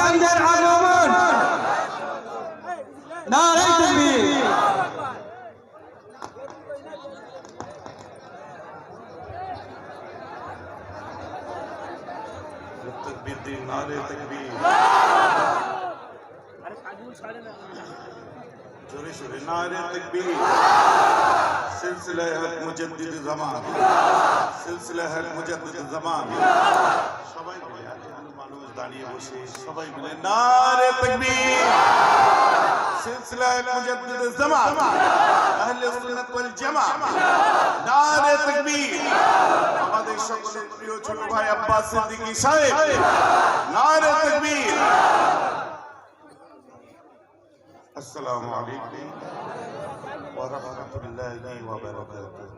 চাঁদের আগমন নারে তাকবীর तकबीर दी नारे तकबीर जोरे शोरे नारे तकबीर सिलसिला हक मुजद्दिद ज़मान सिलसिला हक मुजद्दिद ज़मान সবাই মিলে এতগুলো মানুষ দাঁড়িয়ে বসে সবাই মিলে নারে তকবীর সিলসিলা হক মুজদ্দিদ ज़मान আহলে সুন্নাত ওয়াল জামাত নারে তকবীর আমাদের সকলের প্রিয় ছোট ভাই আব্বাস সিদ্দিকী সাহেব নারে তকবীর আসসালামু আলাইকুম ওয়া রাহমাতুল্লাহি ওয়া বারাকাতুহু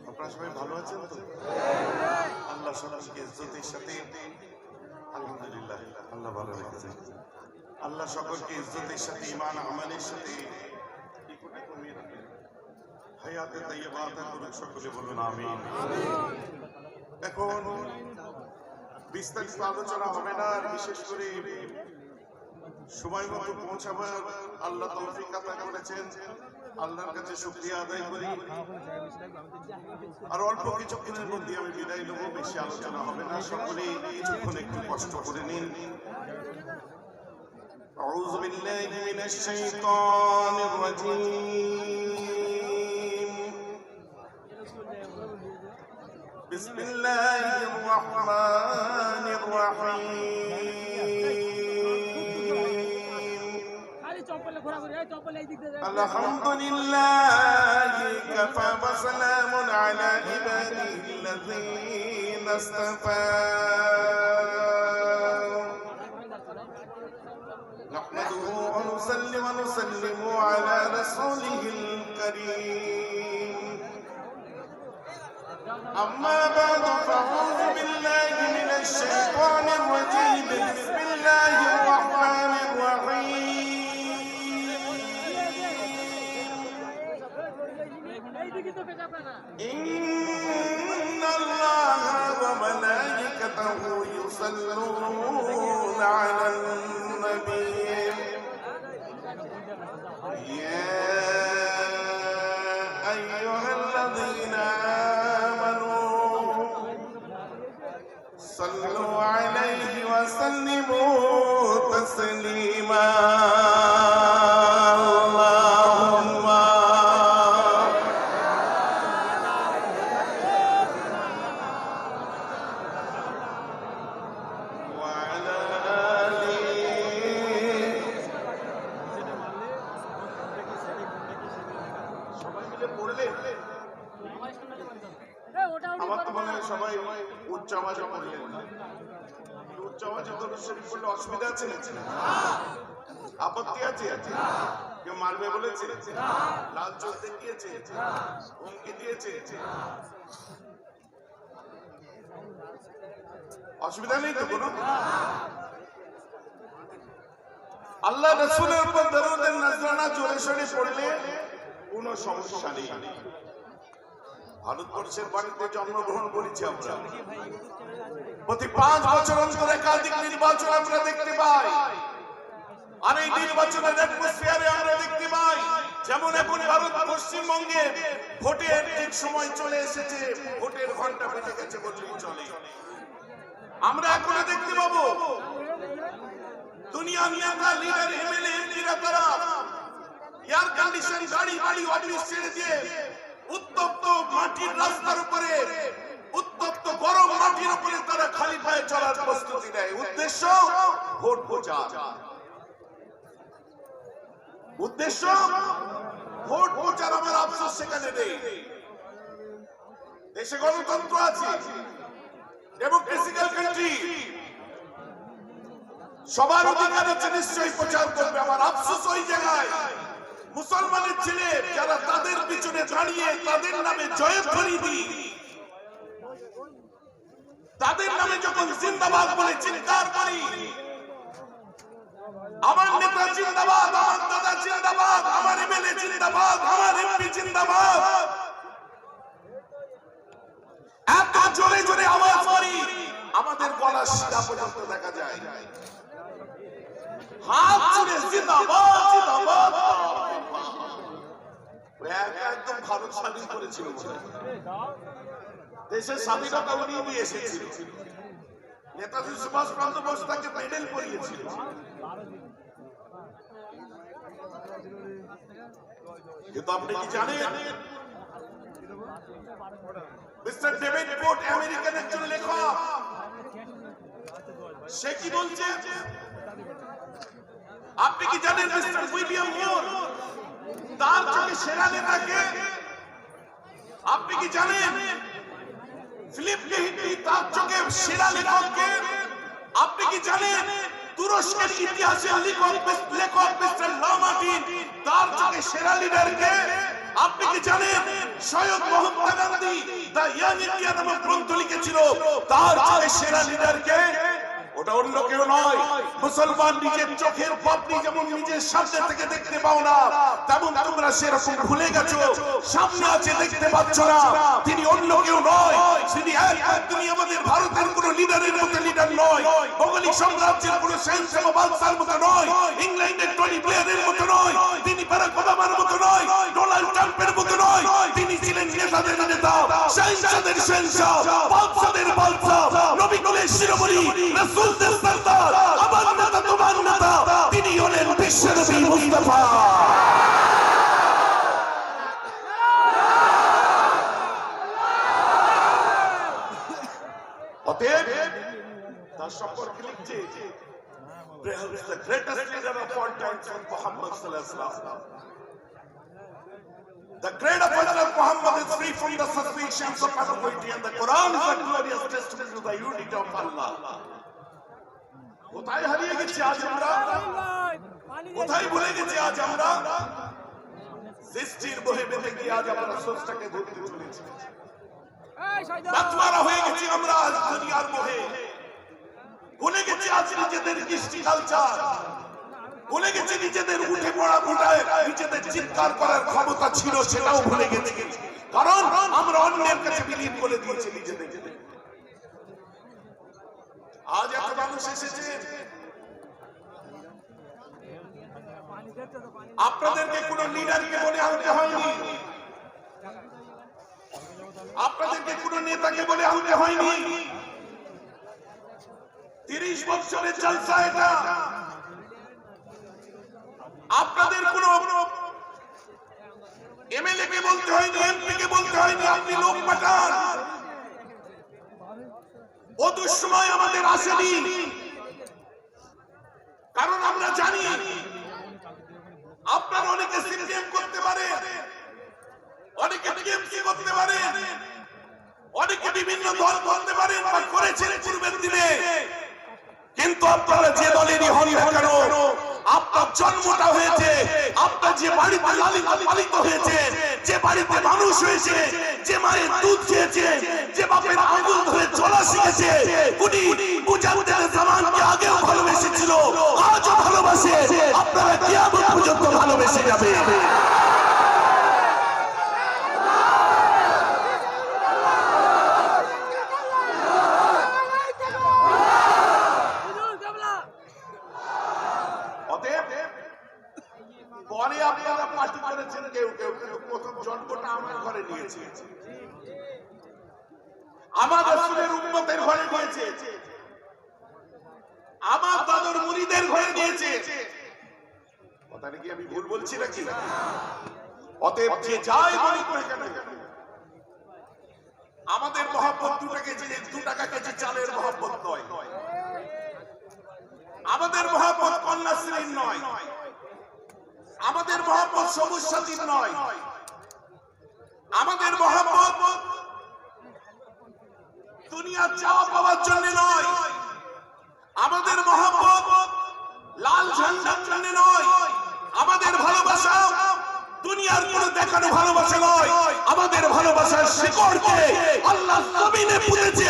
আপনারা সবাই ভালো আছেন তো আল্লাহ সকলকে ইজ্জতের সাথে আলহামদুলিল্লাহ আল্লাহ ভালো রেখেছেন আল্লাহ সকলকে ইজ্জতের সাথে ঈমান আমানের সাথে হায়াতে তাইয়্যিবা আতা করুন সকলে বলুন আমিন এখন বিস্তারিত আলোচনা হবে না বিশেষ করে সময় মতো পৌঁছাবার আল্লাহ তৌফিক আতা করেছেন আল্লাহর কাছে শুকরিয়া আদায় করি আর অল্প কিছুক্ষণের মধ্যে আমি বিদায় নেব বেশি আলোচনা হবে না সকলে কিছুক্ষণ একটু কষ্ট করে নিন আউযু বিল্লাহি মিনাশ শাইতানির রাজীম বিসমিল্লাহির রহমানির রহিম الحمد لله كفى وسلام على عباده الذين اصطفى نحمده ونصلي ونسلم على رسوله الكريم أما بعد فأعوذ بالله من الشيطان الرجيم بسم الله الرحمن الرحيم إن الله وملائكته يصلون على النبي يا أيها الذين آمنوا صلوا عليه وسلموا تسليما আমার তো মনে হয় সবাই উচ্চ আওয়াজে পড়লেন উচ্চ আওয়াজে দরুদ শরীফ পড়লে অসুবিধা আছে আপত্তি আছে কেউ মারবে বলেছে লাল চোখ দেখিয়েছে হুমকি দিয়েছে অসুবিধা নেই তো কোনো আল্লাহ রাসূলের উপর দরুদের নজরানা জোরে সোরে পড়লে কোনো সমস্যা নেই ভারতবর্ষের বাড়িতে জন্মগ্রহণ করেছি আমরা প্রতি 5 বছর অন্তর একাধিক নির্বাচন আমরা দেখতে পাই আর এই নির্বাচনের অ্যাটমসফিয়ারে আমরা দেখতে পাই যেমন এখন ভারত পশ্চিমবঙ্গে ভোটের ঠিক সময় চলে এসেছে ভোটের ঘন্টা বেজে গেছে বললেই চলে আমরা এখন দেখতে পাবো দুনিয়ার নেতা লিডার এমএলএ এমপিরা তারা এয়ার কন্ডিশন গাড়ি বাড়ি অফিস ছেড়ে দিয়ে উত্তপ্ত মাটির রাস্তার উপরে উত্তপ্ত গরম মাটির উপরে তারা খালি পায়ে চলার প্রস্তুতি নেয় উদ্দেশ্য ভোট প্রচার উদ্দেশ্য ভোট প্রচার আমার আফসোস সেখানে নেই দেশে গণতন্ত্র আছে ডেমোক্রেসিক্যাল কান্ট্রি সবার অধিকার আছে নিশ্চয়ই প্রচার করবে আমার আফসোস ওই জায়গায় মুসলমানের ছেলে যারা তাদের পিছনে দাঁড়িয়ে তাদের নামে জয়ধ্বনি দিই তাদের নামে যখন জিন্দাবাদ বলে চিৎকার করি আমার নেতা জিন্দাবাদ আমার দাদা জিন্দাবাদ আমার এমএলএ জিন্দাবাদ আমার এমপি জিন্দাবাদ জোরে জোরে আওয়াজ করি আমাদের গলার শিরা পর্যন্ত দেখা যায়। হাত জুড়ে জিন্দাবাদ জিন্দাবাদ। একদম ভারত স্বাধীন করেছিল, দেশের স্বাধীনতা উনি নিয়ে এসেছিল। নেতাজি সুভাষ চন্দ্র বোস তাকে মেডেল পরিয়েছিল। কিন্তু আপনি কি জানেন মিস্টার ডেভিড ফোর্ড আমেরিকান একজন লেখক, সে কি বলছে? আপনি কি জানেন মিস্টার উইলিয়াম মোর তার চোখে সেরা নেতাকে? আপনি কি জানেন ফিলিপ কেহিন্ডি তার চোখে সেরা লেখককে? আপনি কি জানেন তুরস্কের ইতিহাসের লেখক মিস্টার লামার্টিন তার চোখে সেরা লিডারকে? আপনি কি জানেন Syed Mahatma Gandhi the young India নামক গ্রন্থ লিখেছিল, তার চোখে সেরা লিডারকে? ওটা অন্য কেউ নয়, মুসলমান নিজের চোখের পাপড়ি যেমন নিজের সামনে থেকে দেখতে পাও না, তেমন তোমরা সেরকম ভুলে গেছো সামনে আছে দেখতে পাচ্ছ না। তিনি অন্য কেউ নয়, তিনি একদমই আমাদের ভারতের কোন লিডারের মতো লিডার নয়, মোগল সাম্রাজ্যের কোন শাহজাহান বাদশার মতো নয়, ইংল্যান্ডের টনি ব্লেয়ারের মতো নয়, তিনি বারাক ওবামার মতো নয়, ডোনাল্ড ট্রাম্পের মতো নয়। তিনি ছিলেন নেতাদের নেতা, শাহজাদের শাহজাহ, বাদশাদের বাদশাহ, নবী কুলের শিরোমণি, রাসূলদের সরদার, আমার নেতা তোমার নেতা, তিনি হলেন বিশ্বনবী মুস্তাফা। অতএব তার সম্পর্কে লিখছে the greatest leader of all time was Muhammad sallallahu alaihi wasallam. The great apostle of Muhammad is free from the suspicions of ambiguity, and the Quran is a glorious testimony to the unity of Allah. কোথায় হারিয়ে গেছি আজ আমরা? কোথায় ভুলে গেছি আজ আমরা? সৃষ্টির বহে বেঁধে গিয়ে আজ আমরা স্রষ্টাকে ধরতে চলেছি। বাতমারা হয়ে গেছি আমরা আজ দুনিয়ার মোহে। ভুলে গেছি আজ নিজেদের কৃষ্টি কালচার, ভুলে গেছি নিজেদের উঠে পড়া ঘটায় নিজেদের চিৎকার করার ক্ষমতা ছিল, সেটাও ভুলে গেছি, কারণ আমরা অন্যের কাছে বিলীন করে দিয়েছি নিজেদের। আজ এত মানুষ এসেছে, আপনাদেরকে কোন লিডারকে বলে আনতে হয়নি, আপনাদেরকে কোন নেতাকে বলে আনতে হয়নি। 30 বছরের জলসা এটা। আপনাদের কোন এমএলএ কে বলতে হয়নি, এমপি কে বলতে হয়নি, আপনি লোক পাঠান। ও দুঃসময় আমাদের আসেনি, কারণ আমরা জানি আপনারা অনেকে সিপিএম করতে পারে, অনেকে টিএমসি করতে পারে, অনেকে বিভিন্ন দল করতে পারেন বা করেছেন পূর্বের দিনে, কিন্তু আপনারা যে দলেরই হন না কেন, আপনার জন্মটা হয়েছে, আপনার যে বাড়িতে লালিত পালিত হয়েছে, যে বাড়িতে মানুষ হয়েছে, যে মায়ের দুধ খেয়েছে, যে বাপের আঙুল ধরে চলা শিখেছে, উনি মুজাদ্দিদ জামানকে আগেও ভালোবেসেছিল, আজও ভালোবাসে, আপনারা কিয়ামত পর্যন্ত ভালোবেসে যাবে। পরে আপনারা পার্টি করেছেন কেউ কেউ, প্রথম জন্মটা আমার ঘরে নিয়েছে, আমার রাসূলের উম্মতের ঘরে নিয়েছে, আমার দাদুর মুরিদের ঘরে নিয়েছে। কথা নাকি আমি ভুল বলছি নাকি? অতএব যে যাই বলুক না কেন, আমাদের মহব্বত 2 টাকা কেজি চালের মহব্বত নয়, আমাদের মহব্বত কন্যাশ্রীর নয়, আমাদের মহব্বত সবুজ সাথীর নয়, আমাদের মহব্বত দুনিয়ার চাওয়া পাওয়ার জন্য নয়, আমাদের মহব্বত লাল ঝান্ডার জন্য নয়, আমাদের ভালোবাসা দুনিয়ার কোনো দেখানো ভালোবাসা নয়, আমাদের ভালোবাসার শিকড়কে আল্লাহ জমিনে পুঁতেছে,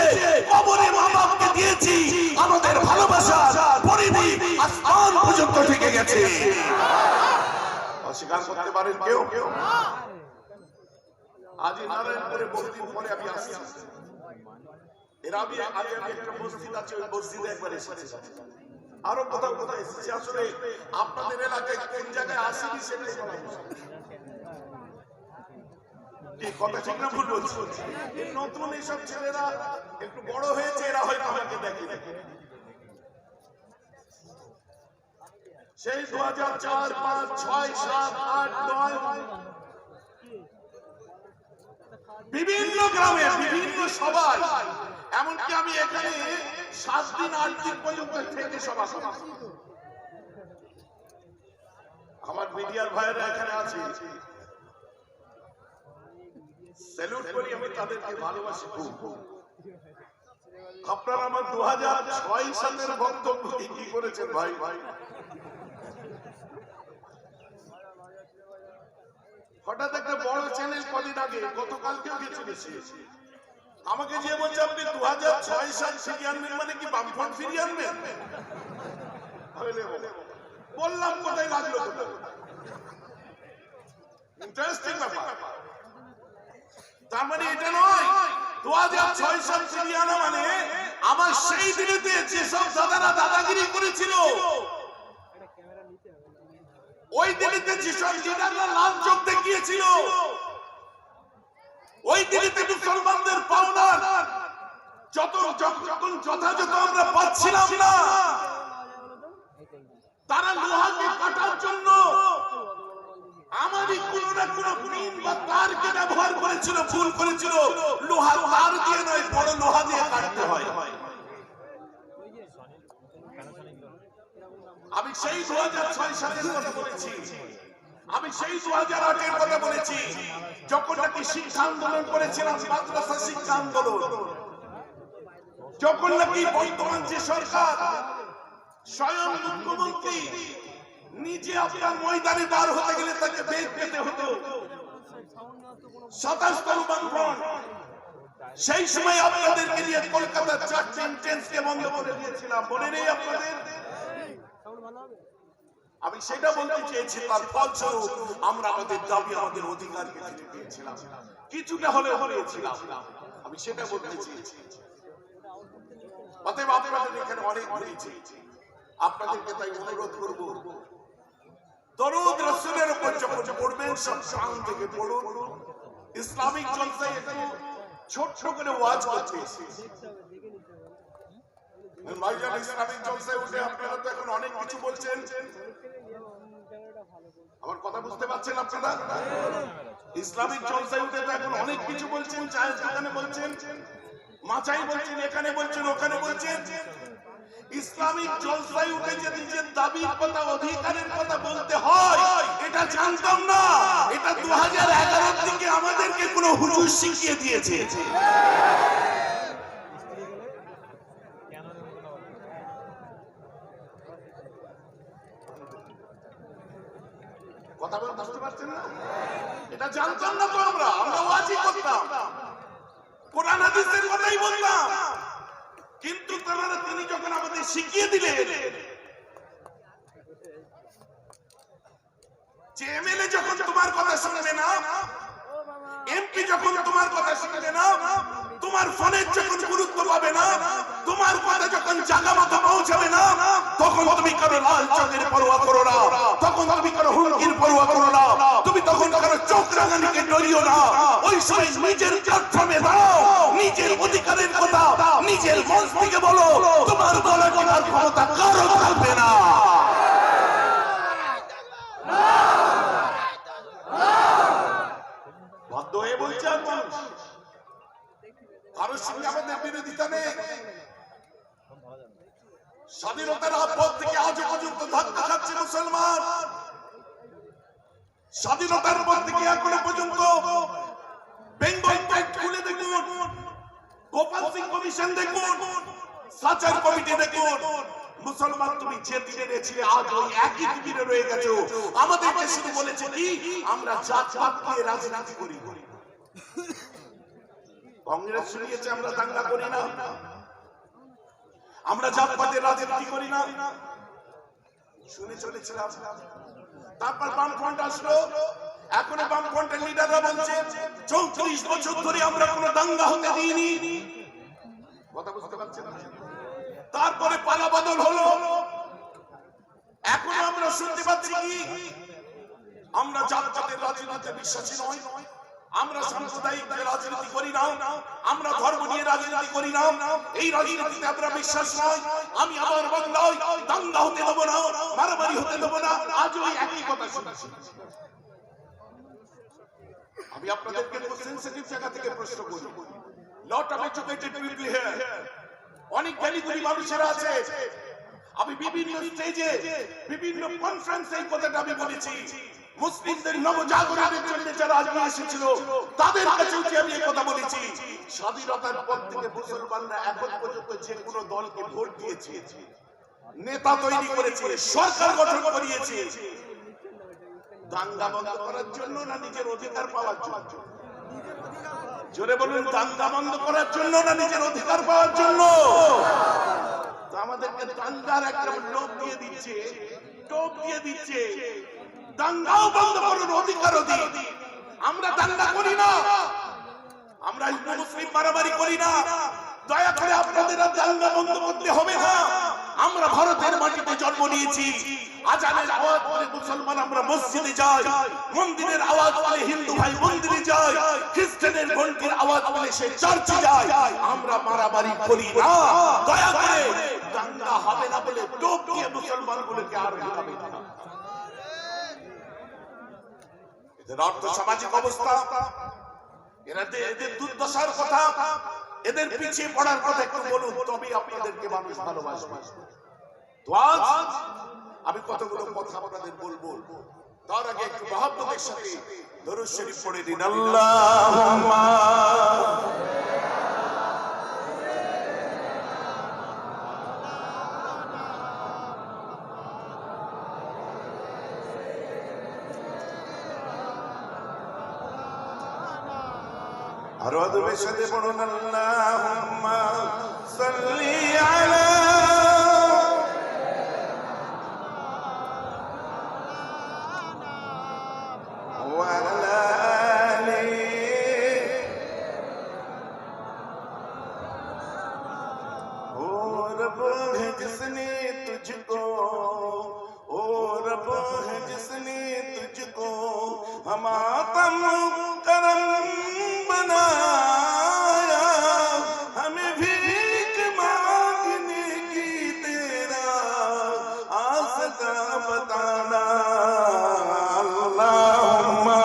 কবরে মা বাপকে দিয়েছি, আমাদের ভালোবাসা পরিধি আসমান পর্যন্ত থেকে গেছে। অস্বীকার করতে পারেন কেউ? আজ নারায়ণপুরে বহুদিন পরে আমি আসছি, এর আগে একটা মসজিদ আছে, ওই মসজিদে একবার এসেছি, আরো কোথাও কোথাও এসেছি। আসলে আপনাদের এলাকায় কোন জায়গায় আসেনি সেটাই বলা মুশকিল। কি কথা ঠিক না ভুল বলছি? এই নতুন এইসব ছেলেরা একটু বড় হয়েছে, এরা হয়তো আমাকে দেখে সেই 2004, 5, 6, 7, 8, 9 বিভিন্ন গ্রামে বিভিন্ন সভায়, এমনকি আমি এখানে 7 দিন 8 দিন পর্যন্ত থেকে সভা করেছি। আমার মিডিয়ার ভাইয়েরা এখানে আছে, স্যালুট করি, আমি তাদেরকে ভালোবাসি খুব। আপনারা আমার 2006 সালের বক্তব্য কি করেছেন ভাই? হঠাৎ একটা বড় চ্যানেল কদিন আগে, গতকালকেও গেছিল, আমাকে যে বলছে আপনি 2006 সাল ফিরিয়ে আনবেন, মানে কি বামফ্রন্ট ফিরিয়ে আনবেন? বললাম কোথায় লাগলো, ইন্টারেস্টিং ব্যাপার। তার মানে এটা নয় 2006 সাল ফিরিয়ে আনা মানে আমার সেই দিনেতে যেসব দাদারা দাদাগিরি করেছিল, ওই দিনেতে যেসব লিডাররা লাল চোখ দেখিয়েছিল, ওই দিনেতে মুসলমানদের পাওনা যখন যথাযথ আমরা পাচ্ছিলাম না, তারা লোহাকে কাটার জন্য আমাদের কোন না কোন পিন বা তারকে ব্যবহার করেছিল, ভুল করেছিল। লোহা তার দিয়ে নয়, বড় লোহা দিয়ে কাটতে হয়। আমি সেই 2006 সালের কথা বলেছি, আমি সেই 2008 এর কথা বলেছি, যখন নাকি শিক্ষা আন্দোলন করেছিলাম, মাদ্রাসা শিক্ষা আন্দোলন, যখন নাকি বর্তমান যে সরকার, স্বয়ং মুখ্যমন্ত্রী নিজে আপনার ময়দানে দাঁড় হতে গেলে তাকে বেগ পেতে হতো 27তম বামফ্রন্ট, সেই সময় আপনাদেরকে নিয়ে কলকাতার 4টি ইন্টেন্সকে বন্ধ করে দিয়েছিলাম, মনে নেই আপনাদের? আমি সেটা বলতে চেয়েছি, তার ফলস্বরূপ আমরা আমাদের দাবি, আমাদের অধিকারকে ফিরে পেয়েছিলাম, কিছুটা হলেও হয়েছিলাম। আমি সেটা বলতে চেয়েছি। অতএব আপনাদের এখানে অনেক হয়েছে, আপনাদেরকে তাই অনুরোধ করব, দরুদ রাসূলের উপর যখন পড়বেন সব শান থেকে পড়ুন। ইসলামিক জলসায় একটু ছোট করে ওয়াজ করতে ভাইজান, ইসলামিক জলসায় উঠে আপনারা তো এখন অনেক কিছু বলছেন, আমার কথা বুঝতে পারছেন আপনারা? ইসলামিক জলসায় উঠে তো এখন অনেক কিছু বলছেন, চায়ের দোকানে বলছেন, মাচাই বলছেন, এখানে বলছেন, ওখানে বলছেন। ইসলামিক জলসায় উঠে যে নিজের দাবির কথা, অধিকারের কথা বলতে হয়, এটা জানতাম না। এটা 2011 থেকে আমাদেরকে কোনো হুজুর শিখিয়ে দিয়েছে। কথা বলতে বুঝতে পারছেন না? এটা জানতাম না তো, আমরা ওয়াজি করতাম, কোরআন হাদিসের কথাই বলতাম, কিন্তু তিনি যখন আমাদের শিখিয়ে দিলেন যে এমএলএ যখন তোমার কথা শুনবে না, এমপি যখন তোমার কথা শুনবে না, তোমার ফোনের যখন গুরুত্ব পাবে না, তোমার কথা যখন জায়গা মতো পৌঁছাবে না, তখন তুমি কারো লাল চোখের পরোয়া করো না, তখন তুমি কারো হুমকির পরোয়া করো না, তুমি তখন কারো চোখ রাঙানিকে ডরিও না। ওই সময় নিজের প্ল্যাটফর্মে দাও, নিজের অধিকারের কথা নিজের মঞ্চ থেকে বলো, তোমার গলা গলার ক্ষমতা কারো থাকবে না। বাধ্য হয়ে বলছে কারোর সঙ্গে আমাদের বিরোধিতা নেই। স্বাধীনতার পর থেকে আজ পর্যন্ত ধাক্কা খাচ্ছে মুসলমান, স্বাধীনতার পর থেকে এখনো পর্যন্ত বেঙ্গল প্যাক্ট খুলে দেখুন, গোপাল সিং কমিশন দেখুন, সাচার কমিটি দেখুন, মুসলমান তুমি যে দিনে ছিলে আজ ওই একই দিনে রয়ে গেছো। আমাদেরকে শুধু বলেছে কি আমরা জাতপাত দিয়ে রাজনীতি করি। কংগ্রেস শুনিয়েছে আমরা দাঙ্গা করি না, আমরা জাতপাতের রাজনীতি করি না, শুনে চলেছিলাম। তারপর বামফ্রন্ট আসলো, এখন বামফ্রন্টের লিডাররা বলছে 34 বছর ধরে আমরা কোনো দাঙ্গা হতে দিইনি, কথা বুঝতে পারছেন? তারপরে পালা বদল হলো। এখন আমরা শুনতে পাচ্ছি কি, আমরা জাতপাতের রাজনীতিতে বিশ্বাসী নয়, আমরা সাম্প্রদায়িক রাজনীতি করি না, আমরা ধর্ম নিয়ে রাজনীতি করি না, এই রাজনীতিতে আমরা বিশ্বাস নয়। আমি আমার বাংলায় দাঙ্গা হতে দেবো না, মারামারি হতে দেবো না। আজও একই কথা শুনছি। আমি আপনাদেরকে সেনসিটিভ জায়গা থেকে প্রশ্ন করি, lot of educated people here, অনেক জ্ঞানী মানুষেরা আছে। আমি বিভিন্ন স্টেজে বিভিন্ন কনফারেন্সে এই কথাটা আমি বলেছি, মুসলিমদের নবজাগরণের জন্য যারা আগে এসেছিল তাদের কাছেও আমি এই কথা বলেছি। স্বাধীনতার পর থেকে মুসলমানরা এখন পর্যন্ত যে কোনো দলকে ভোট দিয়েছে, নেতা তৈরি করেছে, সরকার গঠন করিয়েছে, দাঙ্গা বন্ধ করার জন্য না নিজের অধিকার পাওয়ার জন্য? জোরে বলুন, দাঙ্গা বন্ধ করার জন্য না নিজের অধিকার পাওয়ার জন্য? তো আমাদেরকে দাঙ্গার একটা লোভ দিয়ে দিচ্ছে, টোপ দিয়ে দিচ্ছে, দাঙ্গাও বন্ধ করুন, অধিকারও দিন। আমরা দাঙ্গা করি না, আমরা হিন্দু মুসলিম মারামারি করি না। দয়া করে আপনাদের দাঙ্গা বন্ধ করতে হবে না। আমরা ভারতের মাটিতে জন্ম নিয়েছি, আজানের আওয়াজ করে মুসলমান আমরা মসজিদে যাই, মন্দিরের আওয়াজ করে হিন্দু ভাই মন্দিরে যায়, খ্রিস্টানের ঘন্টির আওয়াজ করে সে চার্চে যায়। আমরা মারামারি করি না। দয়া করে দাঙ্গা হবে না বলে টোপ দিয়ে মুসলমানগুলোকে আর ভাবে না। এদের অর্থ সামাজিক অবস্থা, এদের দুর্দশার কথা, এদের পিছিয়ে পড়ার কথা একটু বলুন, তবে আপনাদেরকে মানুষ ভালোবাসবে। তো আজ আমি কতগুলো কথা আপনাদের বলবো, তার আগে একটু মহব্বতের সাথে দরুদ শরীফ পড়ে দিন। আল্লাহুম্মা আরো আদবের সাথে পড়ুন, আল্লাহুম্মা সাল্লি আলা ওয়া আলা আলি ও রব है जिसने तुझको, ओ रब है जिसने तुझको हमातम करम बनाया, हमें भीख मांगने की तेरा आसता बताना। अल्लाहुम्मा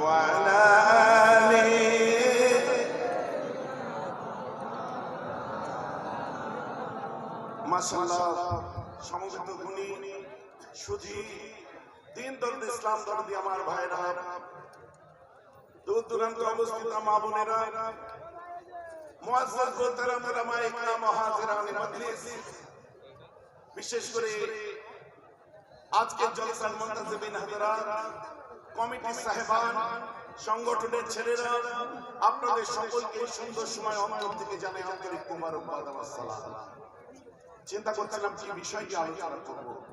वा अला आली মাশাআল্লাহ। সমবেত গুণী সুধী দিন দরদ ইসলাম দরদি আমার ভাইরা, দূর দূরান্ত অবস্থিত মা বোনেরা, মুআজ্জাজ মোহতারাম উলামায়ে ইকরাম হাজিরানে মজলিস, বিশেষ করে আজকের জলসার মুনতাজিবিন হযরত, কমিটি সাহেবান, সংগঠনের ছেলেরা, আপনাদের সকলকে সুন্দর সময় অন্তর থেকে জানাই আন্তরিক মোবারকবাদ ওয়া সালাম। চিন্তা করছিলাম কি বিষয়টি আলোচনা করব,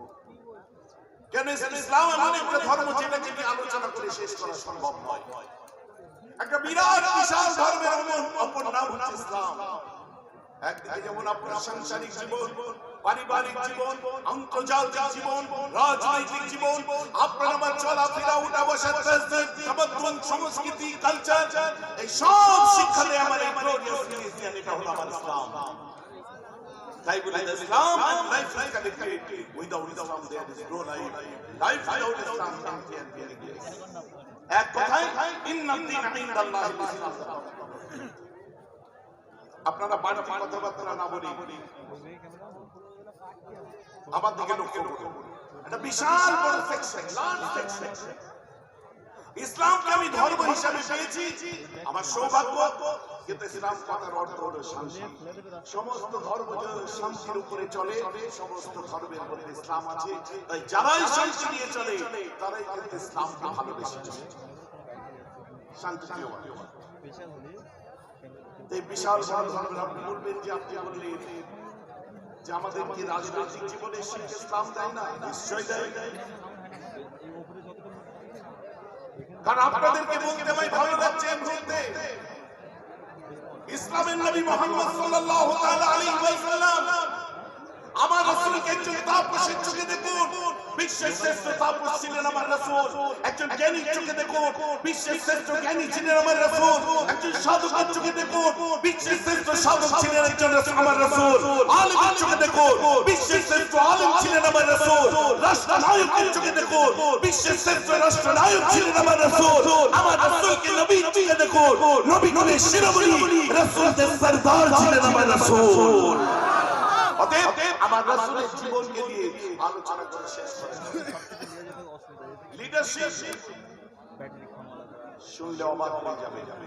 কেন ইসলাম এমন একটা ধর্ম যেটাকে আলোচনা করে শেষ করা সম্ভব নয়। একটা বিরাট বিশাল ধর্মের অপর নাম হচ্ছে ইসলাম। একদিকে যেমন আপনার সাংসারিক জীবন, পারিবারিক জীবন, আন্তর্জাতিক জীবন, রাজনৈতিক জীবন, আপনার আমার চলাফেরা, উঠা বসা, তামাদ্দুন, সংস্কৃতি, কালচার, এই সব শিক্ষা দেয় আমার এই গ্লোরিয়াস রিলিজিয়ন, এটা হলো আমার ইসলাম। তাই বলে ইসলাম and life is connected. Without Islam there is no life. Life without Islam can be meaningless. এক কথায় ইন্না দ্বীনা ইনদাল্লাহিল ইসলাম। আপনারা বাড়তি কথাবার্তা না বলি, আমার দিকে লক্ষ্য করুন। এটা বিশাল বড় সেকশন, লার্জ সেকশন। ইসলামকে আমি ধর্ম হিসাবে পেয়েছি, আমার সৌভাগ্য, কিন্তু ইসলাম কথার অর্থ হলো শান্তি। সমস্ত ধর্ম শান্তির উপরে চলে, সমস্ত ধর্মের মধ্যে ইসলাম আছে। তাই যারাই শান্তি নিয়ে চলে তারাই কিন্তু ইসলামকে ভালোবেসে চলে। শান্তি এই বিশাল বড় ধর্মের আপনি বলবেন যে আপনি বললেন যে আমাদেরকে রাজনৈতিক জীবনে শিক্ষা ইসলাম দেয় না? নিশ্চয় দেয়। কারণ আপনাদেরকে বলতে আমায় ভালো লাগছে এই মুহূর্তে ইসলামের নবী মুহাম্মদ সাল্লাল্লাহু তাআলা আলাইহি ওয়াসাল্লাম আমার রাসূলকে একজন তাপসের চোখে দেখুন, বিশ্বের শ্রেষ্ঠ তাপস ছিলেন আমার রাসূল। একজন জ্ঞানীর চোখে দেখুন, বিশ্বের শ্রেষ্ঠ জ্ঞানী ছিলেন আমার রাসূল। একজন সাধকের চোখে দেখুন, বিশ্বের শ্রেষ্ঠ সাধক ছিলেন একজন আমার রাসূল। আলেমের চোখে দেখুন, বিশ্বের শ্রেষ্ঠ আলেম ছিলেন আমার রাসূল। রাষ্ট্রনায়কের চোখে দেখুন, বিশ্বের শ্রেষ্ঠ রাষ্ট্রনায়ক ছিলেন আমার রাসূল। আমার রাসূলকে নবীর চোখে দেখুন, নবী নবীর শিরোমণি রাসূলদের সরদার ছিলেন আমার রাসূল। অতএব আমার রাসূলের জীবনকে নিয়ে আলোচনা করে শেষ করা লিডারশিপ শুনলে অবাক হয়ে যাবে।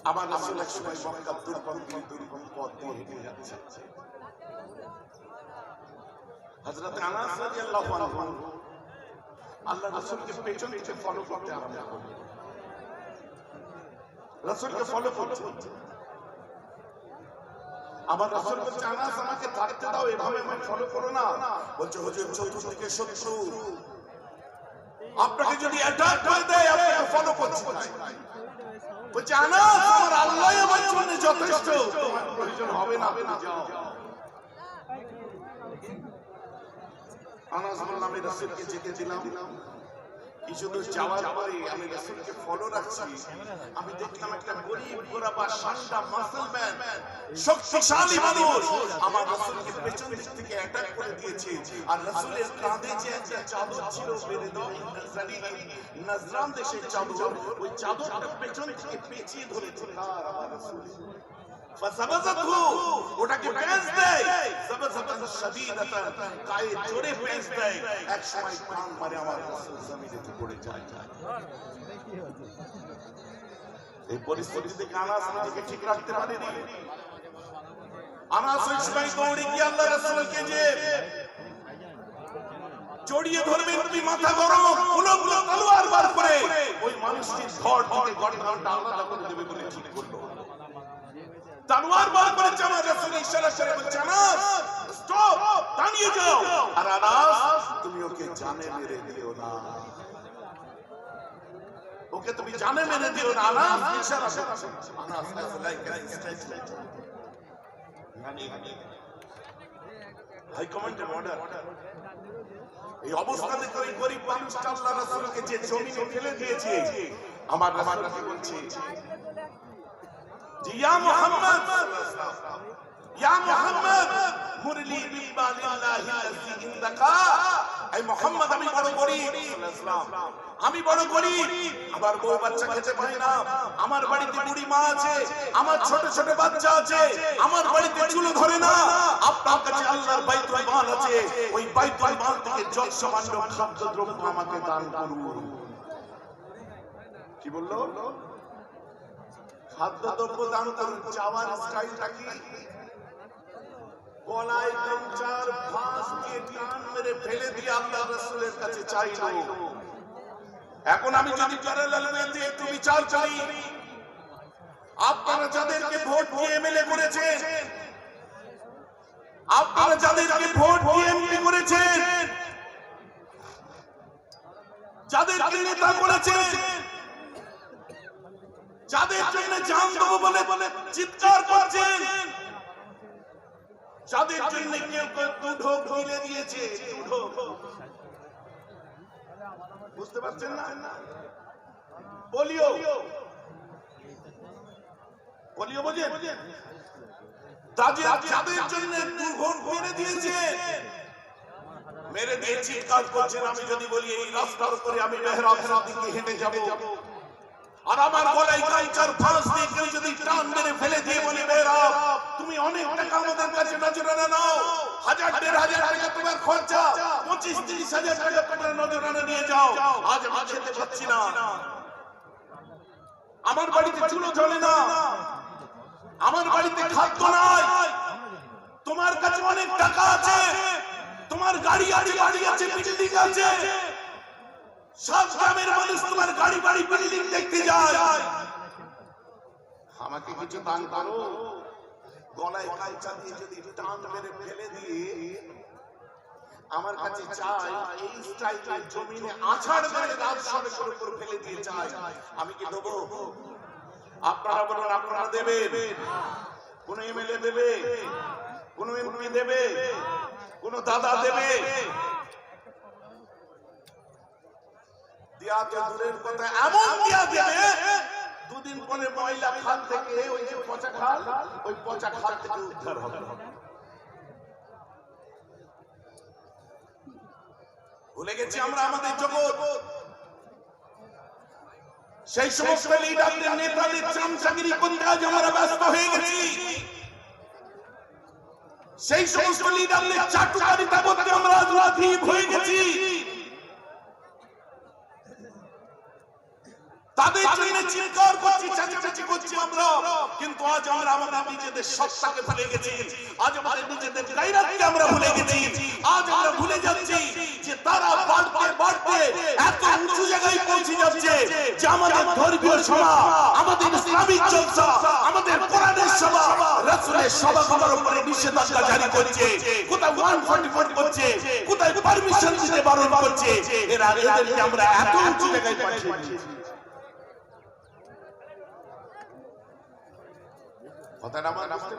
আমার রাসূল এক সময় মক্কার দুর্গম পথ দিয়ে হেঁটে যাচ্ছে। হযরত আনাস রাদিয়াল্লাহু আনহু আল্লাহ রাসূলকে পেছন থেকে ফলো করতে আরম্ভ করলেন। রাসূলকে ফলো করছে। আমার রাসূল বলছে, আনাস আমাকে থাকতে দাও, এভাবে আমাকে ফলো করো না। বলছে, হুজুর চতুর্দিকে শত্রু, আপনাকে যদি অ্যাটাক করে দেয় আপনাকে ফলো করছি না। বলছে, আনাস আমার আল্লাহই আমার জন্য যথেষ্ট, তোমার প্রয়োজন হবে না, তুমি যাও। আনাস বলল, আমি রাসূলকে যেতে দিলাম। কিছু দূর যাওয়ার পরে আমি রাসূলকে ফলো রাখছি। আমি দেখলাম একটা গরীব গোরাবা সান্ডা মুসলমান শক্তিশালী মানুষ আমার রাসূলকে পেছন দিক থেকে অ্যাটাক করে দিয়েছে। আর রাসূলের কাঁধে যে একটা চাদর ছিল, বেরেদাই নজরান দেশের চাদর, ওই চাদরটা পেছন থেকে পেঁচিয়ে ধরেছে। আর আমার রাসূল ফাসাবাযাতহু, ওটাকে পেঁচ দেয়, সাবাযাতান শাদীদাতান, গায়ে জোরে পেঁচ দেয়। এক সময় প্রাণ মারে আমার রাসূল জমিনে পড়ে যায়। এই পরিস্থিতি থেকে আনাস নিজেকে ঠিক রাখতে পারেনি। আনাস ওই সময় দৌড়ে গিয়ে আল্লাহ রাসূলকে যে জড়িয়ে ধরবেন, কি মাথা গরম, উলঙ্গ তলোয়ার বার করে ওই মানুষটির ধড় থেকে গর্দনটা আলাদা করে দেবে বলে ঠিক করলো। তলোয়ার বার করে আমার রাসূল ইশারা করে বলছে, আনাস স্টপ, দাঁড়িয়ে যাও। আর আনাস, তুমি ওকে জানে মেরে দিও না, ওকে তুমি জানে মেরে দিও না। আনাস ইশারা করছে। আনাস লাইক স্টেটমেন্ট, মানে হাই কমান্ডের অর্ডার। এই অবস্থা দেখে ওই গরীব মানুষটা আল্লাহ রাসূলকে যে জমিনে ফেলে দিয়েছে, আমার রাসূলকে বলছে, ইয়া মুহাম্মদ, ইয়া মুহাম্মদ মুরলি বিবালিল্লাহি আল্লাযী ইনদাকা। এই মুহাম্মদ, আমি বড় গরীব, আমি বড় গরীব, আমার বউ বাচ্চা খেতে পায় না, আমার বাড়িতে বুড়ি মা আছে, আমার ছোট ছোট বাচ্চা আছে, আমার বাড়িতে চুলো ধরে না। আপনার কাছে আল্লাহর বাইতুল মাল আছে, ওই বাইতুল মাল থেকে যত সামান্য খাদ্যদ্রব্য আমাকে দান করুন। কি বললো? খাদ্যদ্রব্য দান করুন। চাওয়ার স্টাইলটা কি? গলায় গামছার ফাঁস দিয়ে টান মেরে ফেলে দিয়ে আল্লাহ রাসূলের কাছে চাইলো। এখন আমি যদি প্যারালাল ওয়েতে একটু বিচার করি, আপনারা যাদেরকে ভোট দিয়ে এমএলএ করেছেন, আপনারা যাদেরকে ভোট দিয়ে এমপি করেছেন, যাদেরকে নেতা করেছেন, যাদের জন্য জান দেবো বলে চিৎকার করছেন, যাদের জন্য কেউ কেউ দুধ ঢেলে দিয়েছে, বুঝতে পারছেন না? পোলিও বোঝেন, যাদের জন্য দুর্ঘট মেরে দিয়েছে, মেরে দিয়ে চিৎকার করছেন। আমি যদি বলি এই রাস্তার উপরে আমি মেহরাবের দিকে হেঁটে যাব, আর আমার গলায় গামছার ফাঁস দিয়ে কেউ যদি টান মেরে ফেলে দিয়ে বলে, মেহরাব তুমি অনেক টাকা আমাদের কাছে নজরানা নাও, 1000-1500 টাকা তোমার খরচা, 25-30 হাজার টাকা তোমার নজরানা নিয়ে যাও, আজ আমি খেতে পাচ্ছি না, আমার বাড়িতে চুলো জ্বলে না, আমার বাড়িতে খাদ্য নাই, তোমার কাছে অনেক টাকা আছে, তোমার গাড়ি আছে, বাড়ি আছে, বিল্ডিং আছে, সব গ্রামের মানুষ তোমার গাড়ি বাড়ি বিল্ডিং দেখতে যায়, আমাকে কিছু দান করো। গলায় গামছা দিয়ে যদি টান মেরে ফেলে দিয়ে আমার কাছে চাই এই স্টাইলে জমিনে আছাড় মেরে রাজসভার উপর ফেলে দিয়ে চাই, আমি কি দেবো? আপনারা বলুন, আপনারা দেবেন? কোন এমএলএ দেবে? কোন এমপি দেবে? কোন দাদা দেবে? দিয়া তো দূরের কথা, এমন দিয়া দেবে দুদিন পরে ময়লা খাল থেকে, ওই যে পচা খাল, ওই পচা খাল থেকে উদ্ধার হবে। ভুলে গেছি আমরা আমাদের জগৎ। সেই সমস্ত লিডারদের, নেতাদের চামচাগিরি করতে আজ আমরা ব্যস্ত হয়ে গেছি। সেই সমস্ত লিডারদের চাটুকারিতা করতে আমরা আজ রাজীব হয়ে গেছি। তাদের জন্য চিৎকার করছি, চেঁচামেচি করছি আমরা, কিন্তু আজ আমরা আমাদের নিজেদের সত্তাকে ভুলে গেছি। আজ আমাদের নিজেদের গায়রাতকে আমরা ভুলে গেছি। আজ আমরা ভুলে যাচ্ছি যে তারা বাড়তে বাড়তে এত উঁচু জায়গায় পৌঁছে যাচ্ছে যে আমাদের ধর্মীয় সভা, আমাদের ইসলামিক জলসা, আমাদের কোরআনের সভা, রাসূলের সভাগুলোর উপরে নিষেধাজ্ঞা জারি করছে, কোথায় 144 করছে, কোথায় পারমিশন দিতে বারণ করছে। এদেরকে আমরা এত উঁচু জায়গায় পাঠিয়েছি। কথাটা আমার বুঝতে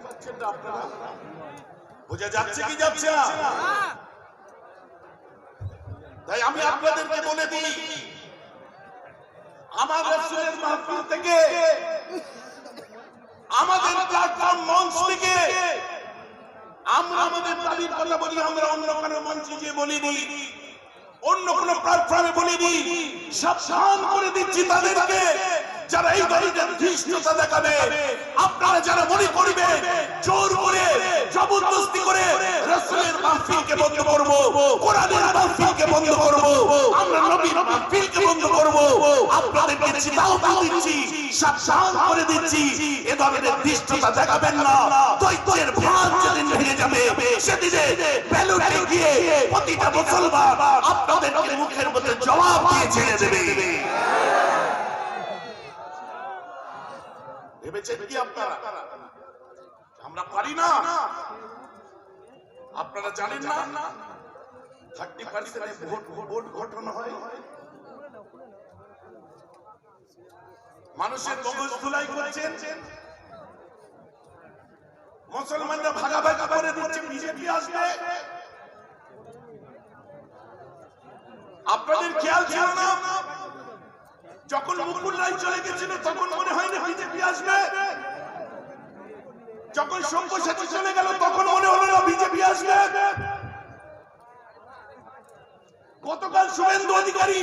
পারছেন না আপনারা? বোঝা যাচ্ছে কি যাচ্ছে না? তাই আমি আপনাদেরকে বলে দিই, আমার রাসূলের মাহফিল থেকে, আমাদের প্ল্যাটফর্ম মঞ্চ থেকে আমরা আমাদের দাবির কথা বলি, আমরা অন্য কোনো মঞ্চে গিয়ে বলিনি, অন্য কোনো প্ল্যাটফর্মে বলিনি। সাবধান করে দিচ্ছি তাদেরকে, যারা এই ধরনের ধৃষ্টতা দেখাবে, আপনারা যারা মনে করবে জোর করে, জবরদস্তি করে রাসূলের মাহফিলকে বন্ধ করব, কোরআনের মাহফিলকে বন্ধ করব, আমরা নবীর মাহফিলকে বন্ধ করব, আপনাদেরকে চেতাবনী দিচ্ছি, সাবধান করে দিচ্ছি, এ ধরনের ধৃষ্টতা দেখাবেন না। দৈত্যের ভাত যেদিন ভেঙে যাবে, সেদিনে ব্যালটে গিয়ে প্রতিটা মুসলমান আপনাদেরকে মুখের মধ্যে জবাব দিয়ে ছেড়ে দেবে। ভেবেছেন কি আপনারা আমরা পারি না? আপনারা জানেন না 30% ভোট গঠন হয়, মানুষের মগজ ধুলাই করছেন, মুসলমানরা ভাগাভাগি করে দিচ্ছে, বিজেপি আসবে। আপনাদের খেয়াল ছিল না যখন মুকুল রায় চলে গেছিল তখন মনে হয় না বিজেপি আসবে? যখন সব্যসাচী চলে গেল তখন মনে হলো না বিজেপি আসবে? গতকাল শুভেন্দু অধিকারী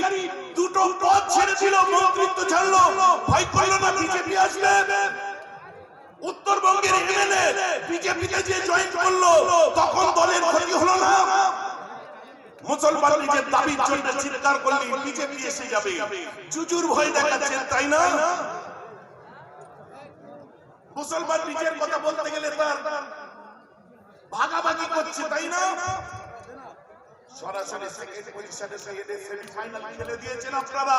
দুটো পদ ছেড়েছিল, মন্ত্রিত্ব ছাড়লো, ভয় করলো না বিজেপি আসবে? উত্তরবঙ্গের এমএলএ বিজেপিতে যে জয়েন করলো তখন দলের ক্ষতি হলো না? মুসলমান নিজের দাবির জন্য চিৎকার করলে বিজেপি এসে যাবে, জুজুর ভয় দেখাচ্ছেন, তাই না? মুসলমান নিজের কথা বলতে গেলে তার ভাগাভাগি করছে, তাই না? সরাসরি সেকেন্ড পজিশনে সেমিফাইনাল খেলে দিয়েছেন আপনারা,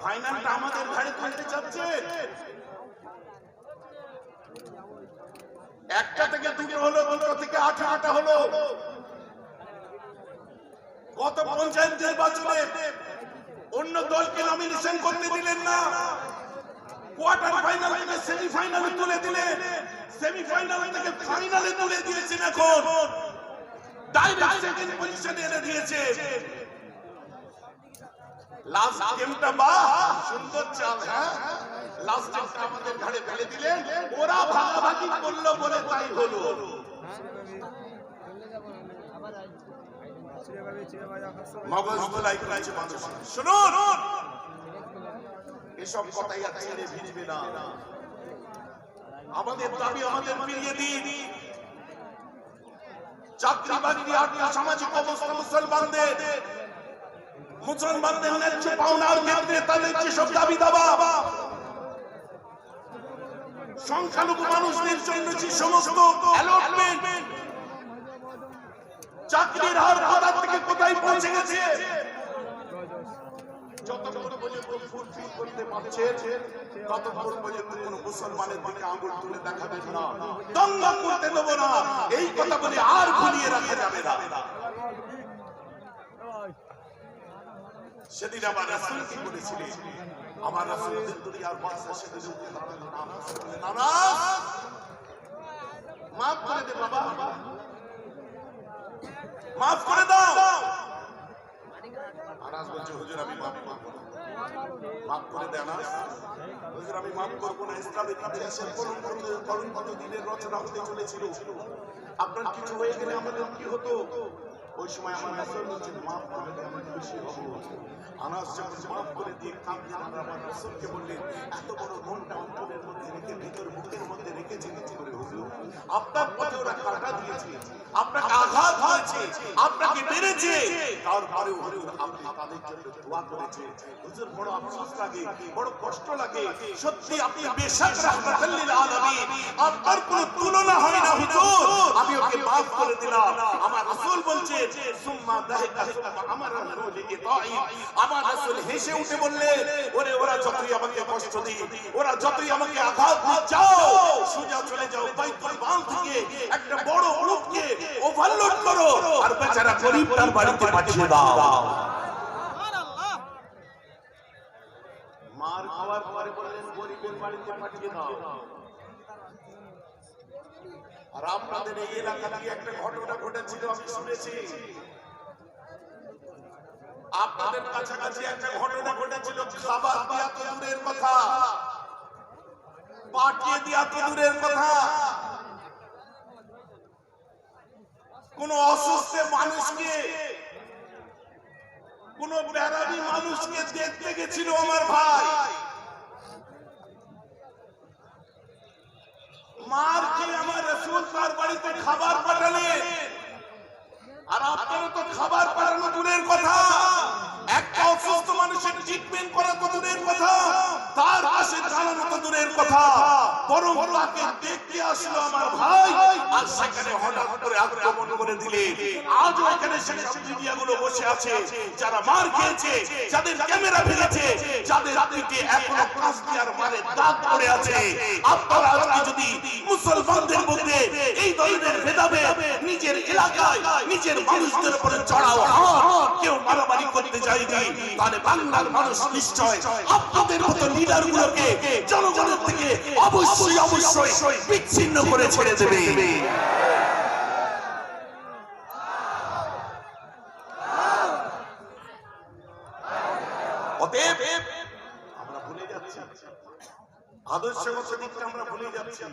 ফাইনালটা আমাদের ঘাড়ে তুলতে চাচ্ছেন। একটা থেকে দুটো হলো, দুটো থেকে 8টা হলো। গত পঞ্চায়েত নির্বাচনে অন্য দলকে নমিনেশন করতে দিলেন না, কোয়ার্টার ফাইনাল থেকে সেমিফাইনালে তুলে দিলেন, সেমিফাইনাল থেকে ফাইনালে তুলে দিয়েছেন, এখন ডাইরেক্ট সেকেন্ড পজিশনে এনে দিয়েছে। লাস্ট গেমটা সুন্দর চাল, হ্যাঁ, লাস্ট গেমটা আমাদের ঘাড়ে ফেলে দিলেন, ওরা ভাগাভাগি করলো বলে তাই হলো। মগজ ধোলাই করেছে মানুষ। শুনুন, এসব কথাই আর ছেড়ে ভিড়বে না। আমাদের দাবি আমাদের ফিরিয়ে দিন। চাকরি বাকরি, সামাজিক অবস্থা, মুসলমানদের ন্যায্য পাওনার ক্ষেত্রে তাদের যেসব দাবি দাবা, সংখ্যালঘু মানুষদের জন্য যে সমস্ত অ্যালটমেন্ট, চাকরির হার কোথা থেকে কোথায় পৌঁছে গেছে, যতক্ষণ পর্যন্ত ফুলফিল করতে পারছেন ততক্ষণ পর্যন্ত কোন মুসলমানের দিকে আঙুল তুলে দেখাবেন না, দঙ্গা করতে দেব না, এই কথা বলে আর ভুলিয়ে রাখা যাবে না। সেদিন আমার রাসূল কি বলেছিলেন? আমার রাসূলের দুনিয়ার বাদশা সেদিন উঠে দাঁড়ালো, নানাস মাফ করে দে বাবা, মাফ করে দাও। আনাস বলছে, হুজুর আমি মাফ করব না। মাফ করে দেন না হুজুর, আমি মাফ করব না। ইসলামের ইতিহাসের করুণ কত দিনের রচনা হতে চলেছিল। আপনার কিছু হয়ে গেলে আমাদের কি হতো? ওই সময় আমার রাসূল বলছেন, মাফ করে দেন, আমি খুশি হব। আনাস যখন মাফ করে দিয়ে কাঁদলেন, আমার রাসূলকে বললেন, এত বড় মনটা অন্তরের মধ্যে রেখে, ভিতর বুকের মধ্যে রেখেছেন কি করে হুজুর? আপনার পথে ওরা কাঁটা দিয়েছে, আপনাকে আঘাত করেছে, আপনাকে মেরেছে, তারপরেও হুজুর আপনি তাদের জন্য দোয়া করেছেন। হুজুর বড় আফসোস লাগে, বড় কষ্ট লাগে। সত্যি আপনি বেশক রাহমাতুল লিল আলামিন, আপনার কোনো তুলনা হয় না হুজুর। আমি ওকে মাফ করে দিলাম। আমার রাসূল বলছেন, সুম্মা দাহিকা সুম্মা আমারা রাসূল ইতাই। আমার রাসূল হেসে উঠে বললেন, ওরে ওরা যতই আমাকে কষ্ট দেয়, ওরা যতই আমাকে আঘাত দিয়ে, যাও সোজা চলে যাও বাইতুল মাল থেকে একটা বড় উটকে ওভারলোড করো আর বেচারা গরীবটার বাড়িতে পাঠিয়ে দাও। মার খাওয়ার পরে বললেন, গরীবের বাড়িতে পাঠিয়ে দাও। আর আপনাদের এই এলাকাতে একটা ঘটনা ঘটেছিল, আমি শুনেছি। আপনাদের কাছাকাছি একটা ঘটনা ঘটেছিল, খাবার দেয়া তো দূরের কথা, পাঠিয়ে দেয়া তো দূরের কথা, কোন অসুস্থ মানুষকে, কোন বেড়াবি মানুষকে দেখতে গেছিল আমার ভাই। মার খেয়ে আমার রাসূল তার বাড়িতে খাবার পাঠালেন। আর আপনারা তো খাবার পাঠানো দূরের কথা, একটা অসুস্থ মানুষের ট্রিটমেন্ট করা তো দূরের কথা, তার পাশে দাঁড়ানো তো দূরের কথা, বরং তাকে দেখতে আসলো আমার ভাই, আর সেখানে হঠাৎ করে আক্রমণ করে দিলে। আজও এখানে সেসব মিডিয়াগুলো বসে আছে যারা মার খেয়েছে, যাদের ক্যামেরা ভেঙেছে, যাদের দিকে এখনো কাস্তি আর মারে দাগ পড়ে আছে। আপনারা আজকে যদি মুসলমানদের মধ্যে এই ধরনের ভেদাভেদ নিজের এলাকায় নিজের মানুষদের উপরে চড়াও হাত কেউ মারামারি করতে যায়নি, তাহলে বাংলার মানুষ নিশ্চয় আপনাদের মতো লিডারগুলোকে জনগণের থেকে অবশ্যই অবশ্যই বিচ্ছিন্ন করে ছেড়ে দেবে। অতএব আমরা ভুলে যাচ্ছি আদর্শগত দিকটা, আমরা ভুলে যাচ্ছি।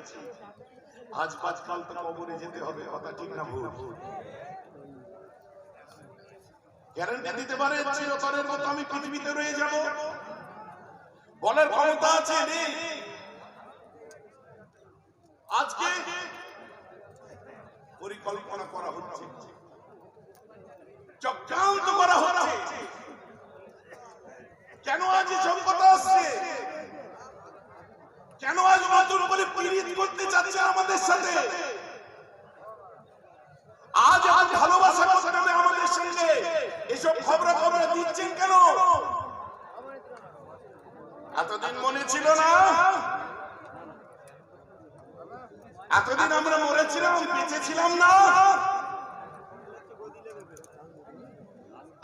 আজ কাল তো কবরে যেতে হবে, কথা ঠিক না ভুল? গ্যারান্টি দিতে পারে চিরতরের মতো আমি পৃথিবীতে রয়ে যাব বলার ক্ষমতা আছে? নেই। আজকে পরিকল্পনা করা হচ্ছে, চক্রান্ত করা হচ্ছে। কেন আজ এসব কথা আসছে? কেন আজ নতুন করে পীড়িত করতে চাচ্ছে আমাদের সাথে? আজ আজ ভালোবাসা করতে হবে আমাদের সঙ্গে এসব খবর দিচ্ছেন কেন? এতদিন মনে ছিল না? এতদিন আমরা মরেছিলাম, বেঁচে ছিলাম না?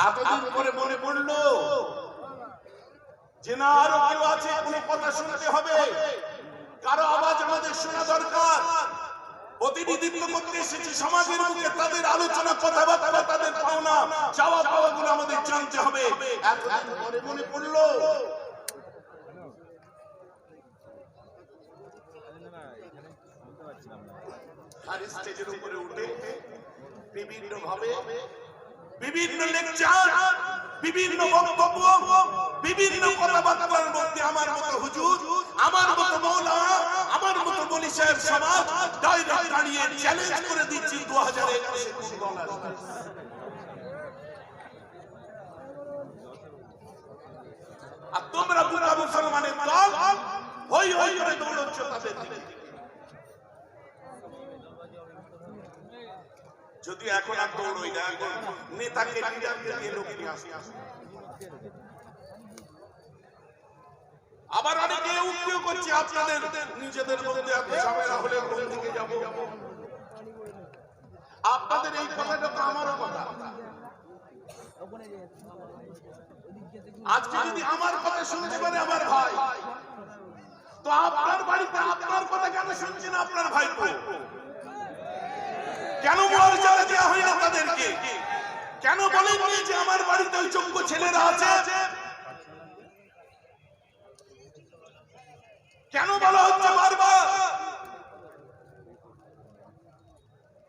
এতদিন পরে মনে পড়লো যে না, আরো কেউ আছে, কোনো কথা শুনতে হবে, কারো আওয়াজ আমাদের শোনা দরকার। প্রতিনিধিত্ব করতে এসেছি সমাজের মধ্যে, তাদের আলোচনা, কথাবার্তা, তাদের পাওনা চাওয়া পাওয়াগুলো আমাদের জানতে হবে। এতদিন পরে মনে পড়লো। আর স্টেজের উপরে উঠে বিভিন্ন ভাবে, বিভিন্ন লেকচার, বিভিন্ন বক্তব্য, বিভিন্ন কথাবার্তার মধ্যে আমার মতো হুজুর, আমার মতো মৌলানা, আমার মতো বলি সাহেব সমাজ ডাইরেক্ট দাঁড়িয়ে চ্যালেঞ্জ করে দিচ্ছি 2021 কোন দল আসবে। আর তোমরা বুড়া মুসলমানের দল হই হই করে দৌড়চ্ছ তাদের দিকে। যদি এখন আর দৌড়ই না, এখন নেতাকে লিডারকে দিয়ে লোক নিয়ে আসে। আবার অনেকে উক্তিও করছে আপনাদের নিজেদের মধ্যে এত ঝামেলা হলে কোন দিকে যাব। আপনাদের এই কথাটা তো আমারও কথা। আজকে যদি আমার কথা শুনতে পারে আমার ভাই, তো আপনার বাড়িতে আপনার কথা কেন শুনছেন আপনার ভাই? কেন মর্যাদা দেওয়া হয় না তাদেরকে? কেন বলেন যে আমার বাড়িতে ওই যোগ্য ছেলেরা আছে? কেন বলা হচ্ছে বারবার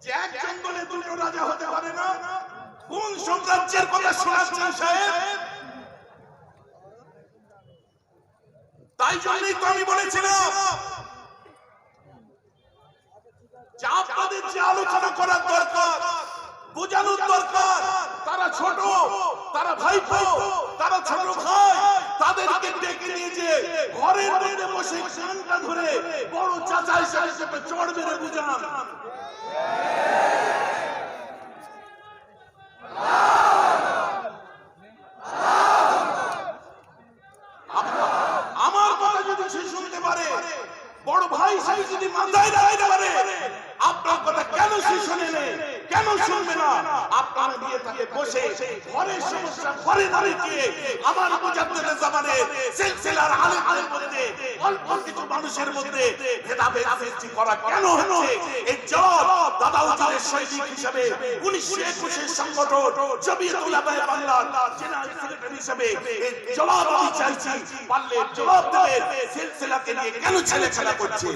যে এক জঙ্গলে দুটো রাজা হতে পারে না? কোন সাম্রাজ্যের কথা শোনাচ্ছেন সাহেব? তাই জন্যই তো আমি বলেছিলাম যে আপনাদের যে আলোচনা করার দরকার, বোঝানোর দরকার, তারা ছোট, তারা ভাইপো, তারা ছোট ভাই, তাদেরকে ডেকে নিয়ে যে ঘরের মধ্যে বসে কানটা ধরে বড় চাচা হিসেবে চড় মেরে বুঝান। আমার কথা যদি সে শুনতে পারে, বড় ভাই সে যদি মাথায় রাখতে পারে, আপনার কথা কেন সে শুনে নেই? কেন শুনবে না? আপনারা দিয়ে তাকে বসে ঘরের সমস্যা ঘরে দাঁড়িয়ে আমার মুজাদ্দিদের জামানে সিলসিলার আলেমদের মধ্যে অল্প কিছু মানুষের মধ্যে ভেদাভেদ সৃষ্টি করা কেন হচ্ছে? এই জবাব দাদা হুজুরের সৈনিক হিসেবে 1921 সংগঠন জমিয়ত উলামায়ে বাংলার জেনারেল সেক্রেটারি হিসেবে এই জবাব আমি চাইছি। পারলে জবাব দেবেন সিলসিলাকে নিয়ে কেন ছেলেখেলা করছে?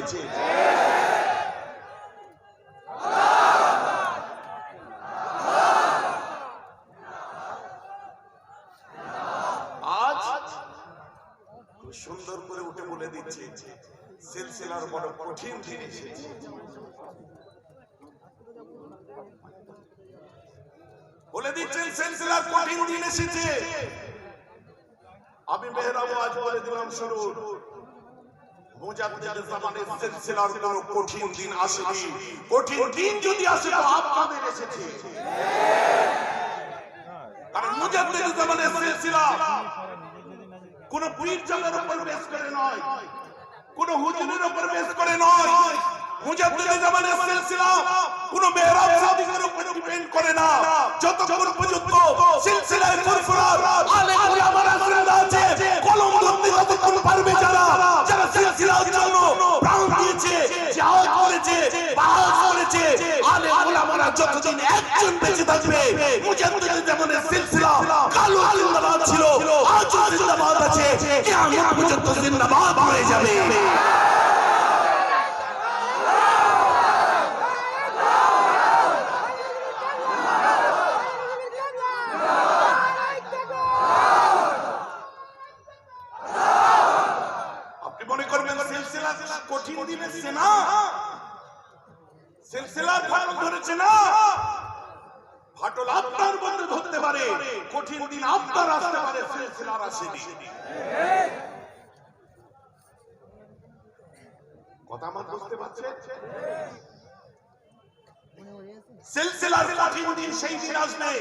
সুন্দর করে উঠে বলে দিচ্ছে সিলসিলার বড় কঠিন দিন এসেছে। বলে দিচ্ছেন সিলসিলার কঠিন দিন এসেছে। আমি মেহরাবও আজ বলে দিলাম শুরু, মুজাদ্দিদের জামানে সিলসিলার কোনো কঠিন দিন আসেনি। কঠিন দিন যদি আসে তো আপনাদের এসেছে। কারণ মুজাদ্দিদের জামানে সিলসিলা কোন পীর জালার উপর বেস করে নয়, কোন হুজুরের উপর বেস করে নয়। মুজাদ্দিদের জামানের সিলসিলা কোন মেহরাব সাদিকের উপর ডিপেন্ড করে না। যতক্ষণ পর্যন্ত সিলসিলায় ফুরফুরার আলেম উলামারা জিন্দা আছে, কলম ধরতে যতক্ষণ পারবে যারা যারা সিলসিলার জন্য প্রাণ দিয়েছে, জিহাদ করেছে, বাহাস করেছে, আলেম উলামারা যতদিন একজন বেঁচে থাকবে, মুজাদ্দিদের জামানের সিলসিলা কালো জিন্দাবাদ ছিল, আজও জিন্দাবাদ আছে, কিয়ামত পর্যন্ত জিন্দাবাদ হয়ে যাবে। কঠিন দিন এসছে না, সিলসিলার ফাটল ধরেছে না, ফাটল আপনার মধ্যে ধরতে পারে। কঠিন দিন আপনার আসতে পারে, সিলসিলার আসেনি। কথা আমার বুঝতে পারছেন? সিলসিলার কঠিন দিন সেই দিন আসবে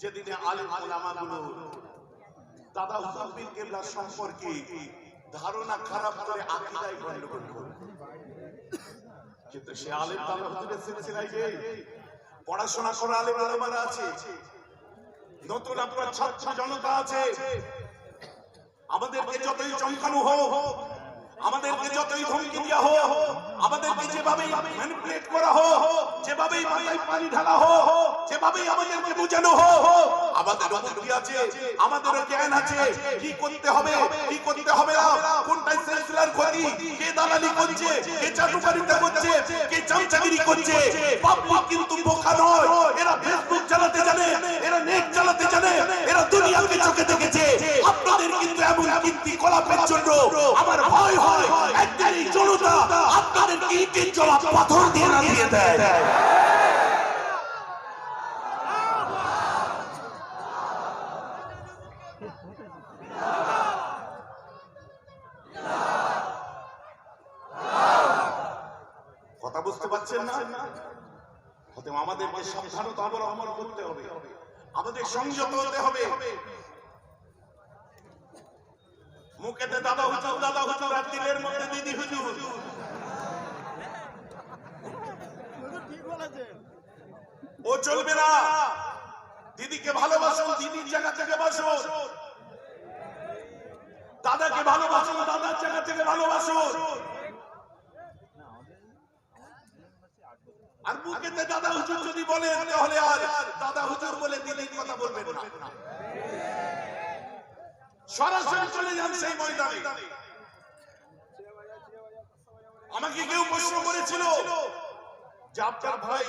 যেদিনে আলেম উলামাগুলো দাদা হুজুর পীর কেবলা সম্পর্কে ধারণা খারাপ করে আকীদায় গন্ডগোল করবে। কিন্তু সে আলেম দাদা হুজুরের সিলসিলায় গিয়ে পড়াশোনা করা আলেম উলামারা আছে, নতুন আপনার ছাত্র জনতা আছে। আমাদেরকে যতই চমকানো হোক, আমাদেরকে যতই ধমকি দেওয়া হোক, আমাদেরকে যেভাবে ম্যানিপুলেট করা হোক, যেভাবেই মাথায় পানি ঢালা হোক, যেভাবেই আমাদেরকে বোঝানো হোক, আমাদের বুদ্ধি আছে, আমাদেরও জ্ঞান আছে, কি করতে হবে কি করতে হবে না, কোনটাই সিলসিলার ক্ষতি, কে দালালি করছে, কে চাটুকারিতা করছে, কে চামচাগিরি করছে। পাবলিক কিন্তু বোকা নয়, এরা ফেসবুক চালাতে জানে, এরা নেট চালাতে জানে, এরা দুনিয়াকে চোখে দেখেছে। আপনাদের কিন্তু এমন কীর্তিকলাপের জন্য আমার ভয় হয় একদিন এই জনতা আপনাদেরকে ইটের জবাব পাথর দিয়ে না দিয়ে দেয়। কথা বুঝতে পারছেন না? অতএব আমাদেরকে সাবধানতা অবলম্বন করতে হবে, আমাদের সংযত হতে হবে। মুখেতে দাদা হুজুর আর দিলের মধ্যে দিদি হুজুর। ও চলবে না। দিদিকে ভালোবাসুন, দিদির জায়গা থেকে বাসুন। দাদাকে ভালোবাসুন, দাদার জায়গা থেকে ভালোবাসুন। আর বুকেতে দাদা হুজুর যদি বলেন তাহলে আর দাদা হুজুর বলে দিদির কথা বলবেন না। সরাসরি চলে যান সেই ময়দানে। আমাকে কেউ প্রশ্ন করেছিল যে আপনার ভাই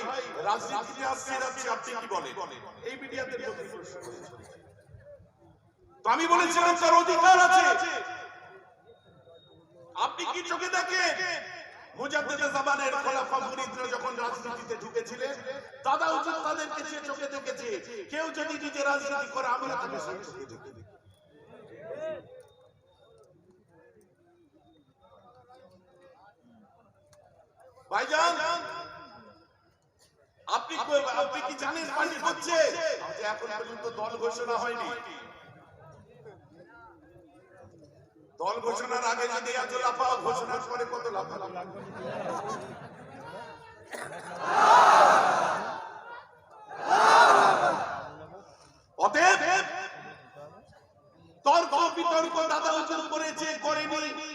রাজনীতিতে আসছে যাচ্ছে, আপনি কি বলেন? এই মিডিয়াতে তো আমি বলেছিলাম তার অধিকার আছে। আপনি কি চোখে দেখেন মুজাদ্দিদে জামানের খোলাফা মুরিদরা যখন রাজনীতিতে ঢুকেছিলেন, দাদা হুজুর তাদেরকে সে চোখে দেখেছে। কেউ যদি নিজে রাজনীতি করে আমরা তাকে চোখে দেখি। ভাইজান, আপনি কি জানেন পার্টি হচ্ছে? এখন পর্যন্ত দল ঘোষণা হয়নি। দল ঘোষণার আগে যদি এত লাফাও, ঘোষণার পরে কত লাফাও। অতএব তর্ক বিতর্ক দাদা হুজুর করেছে, করেনি,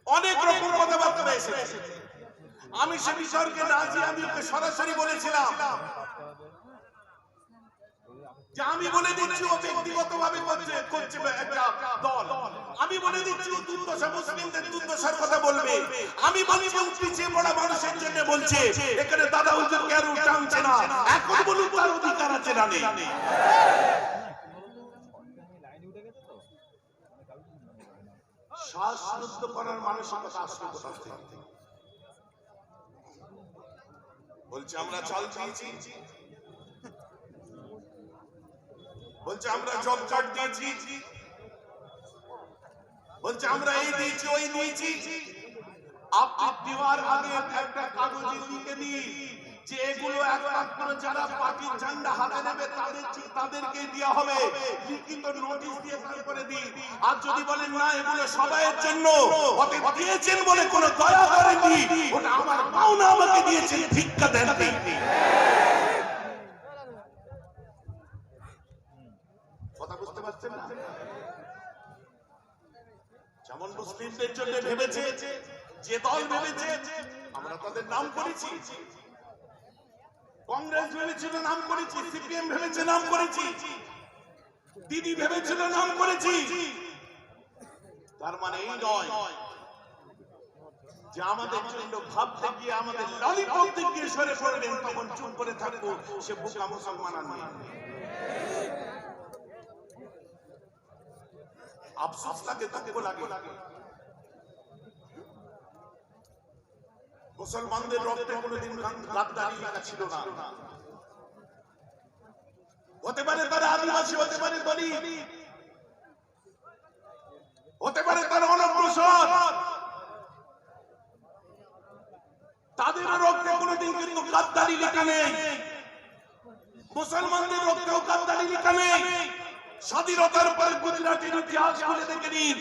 অনেক রকম কথাবার্তা এসেছে। আমি সে বিষয়কে রাজি, আমি ওকে সরাসরি বলেছিলাম যে আমি বলে দিচ্ছি ও ব্যক্তিগতভাবে করছে একটা দল। আমি বলে দিচ্ছি ও দুর্দশা, মুসলিমদের দুর্দশার কথা বলবে। আমি বলছি পিছিয়ে পড়া মানুষের জন্য বলছে। এখানে দাদা হুজুর কেউ টানছে না। এখন বলুন তার অধিকার আছে না নেই? শ্বাসরুদ্ধ করার মানসিকতা আসলে কোথা থেকে? বলছে আমরা চাল দিয়েছি, বলছে আমরা জব কার্ড দিয়েছি, বলছে আমরা এই দিয়েছি ওই দিয়েছি। আপনি দেওয়ার আগে একটা কাগজে লিখে দিই যে এগুলো একমাত্র যারা পার্টির ঝান্ডা হাতে নেবে তাদেরকে দেওয়া হবে। লিখিত নোটিশ দিয়ে তারপরে দিই। আর যদি বলেন না এগুলো সবাইয়ের জন্য, ওতে দিয়েছেন বলে কোনো দয়া করেননি, ওটা আমার পাওনা, আমাকে দিয়েছেন, ভিক্ষা দেন। কথা বুঝতে পারছেন না? যেমন মুসলিমদের জন্য ভেবেছে, যে দল ভেবেছে, আমরা তাদের নাম করেছি। কংগ্রেস ভেবেছিল নাম করেছি, সিপিএম ভেবেছে নাম করেছি, দিদি ভেবেছিল নাম করেছি। তার মানে এই নয় যে আমাদের জন্য ভাবতে গিয়ে আমাদের ললিপপ থেকে সরে পড়বেন, তখন চুপ করে থাকবো। সে বোকা মুসলমান নয়। আফসোস লাগে, দুঃখ লাগে। মুসলমানদের রক্তে কোনোদিন গাদ্দারি লেখা ছিল না। হতে পারে তারা আদিবাসী, হতে পারে দলিত, হতে পারে তারা অনগ্রসর, তাদের রক্তে কোনোদিন কিন্তু গাদ্দারি লেখা নেই। মুসলমানদের রক্তেও গাদ্দারি লেখা নেই। স্বাধীনতার পরে গুজরাটের ইতিহাস খুলে দেখে নিন।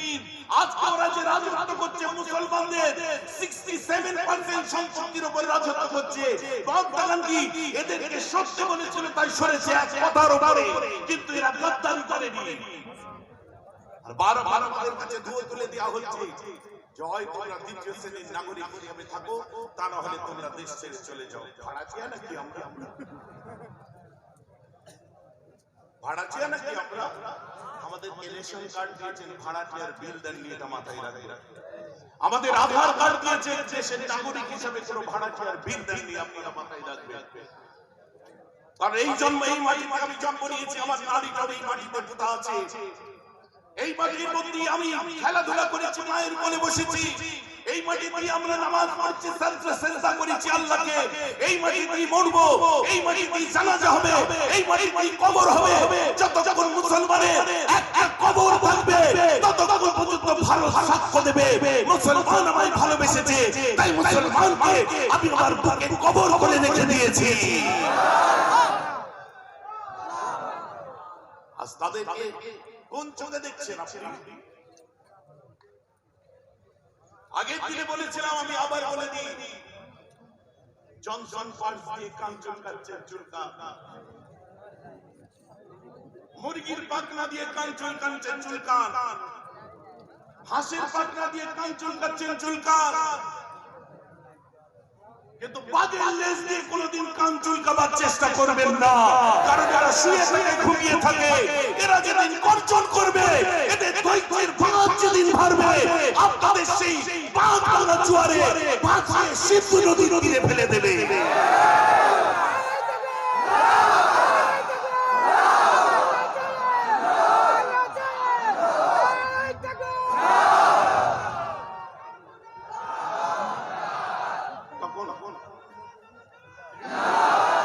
আজকে ওরা যে রাজত্ব করছে, মুসলমানদের 67% সম্পত্তির উপর রাজত্ব করছে। মহাত্মা গান্ধী এদেরকে সত্য বলেছিল, তাই সরেছে এক কথার উপরে, কিন্তু এরা গাদ্দারি করেনি। আর বারবার আমাদের কাছে ধুয়ে তুলে দেওয়া হচ্ছে যে হয় তোমরা দ্বিতীয় শ্রেণীর নাগরিক হিসেবে থাকো, তা না হলে তোমরা দেশ ছেড়ে চলে যাও। ভাড়াটিয়া নাকি আমরা? ভাড়াটিয়া নাকি আমরা? আমাদের ইলেকশন কার্ড দিয়েছেন, ভাড়াটিয়ার বিল দেননি, এটা মাথায় রাখবেন। আমাদের আধার কার্ড দিয়েছেন, দেশের নাগরিক হিসেবে কোনো ভাড়াটিয়ার বিল দেননি, আপনারা মাথায় রাখবেন। কারণ এই জন্ম, এই মাটিতে আমি জন্ম নিয়েছি, আমার নারীটাও এই মাটিতে পোতা আছে। এই মাটির মধ্যে আমি খেলাধুলা করেছি, মায়ের কোলে বসেছি। এই মাটিতে আমরা নামাজ পড়ছি, সাজদা করেছি আল্লাহকে। এই মাটিতে মরবো, এই মাটিতে জানাজা হবে, এই মাটিতে কবর হবে। যতক্ষণ মুসলমানের একটা কবর থাকবে, ততক্ষণ পর্যন্ত ভালো সাক্ষ্য দেবে মুসলমান আমায় ভালোবেসেছে, তাই মুসলমানকে আমি আমার বুকে কবর করে রেখে দিয়েছি। আজ তাদেরকে কোন চোখে দেখছেন আপনি? আগের দিনে বলেছিলাম, আমি আবার বলে দিই, জনসন পার্স দিয়ে কান চুলকাচ্ছেন চুলকান, মুরগির পাখনা দিয়ে কান চুলকাচ্ছেন চুলকান, হাঁসের পাখনা দিয়ে কান চুলকাচ্ছেন চুলকান, কিন্তু বাঘের লেজ দিয়ে কোনোদিন কান চুলকাবার চেষ্টা করবেন না। কারণ যারা শুয়ে থাকে ঘুমিয়ে থাকে এরা যেদিন গর্জন করবে, এদের দৈত্যের বাঁধ যেদিন ভারবে, আপনাদের সেই বাঁধ ভাঙা জোয়ারে বাঁচিয়ে সিন্ধু নদীর তীরে ফেলে দেবে।